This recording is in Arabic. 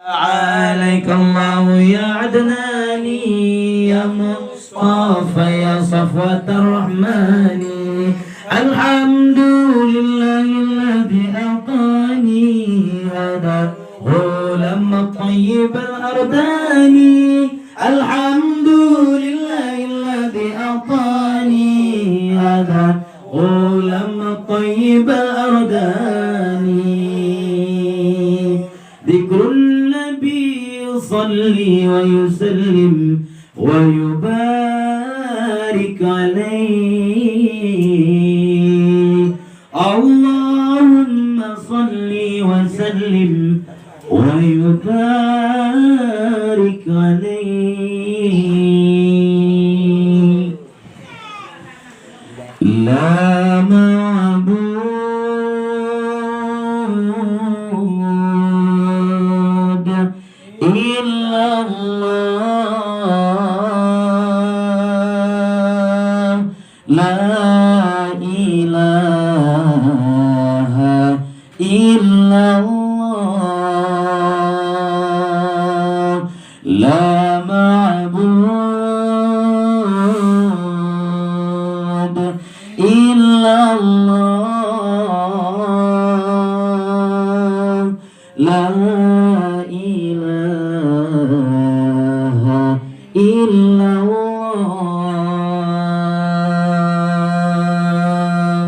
عليك الله يا عدناني يا مصطفى يا صفوة الرحمن الحمد لله الذي أعطاني هذا غلام الطيب الأرداني الحمد لله الذي أعطاني هذا غلام الطيب الأرداني ذكر صلي ويسلم ويبارك عليه اللهم صل وسلم ويبارك عليه لا معبود إلا الله لا إله إلا الله لا معبود إلا الله لا إله إلا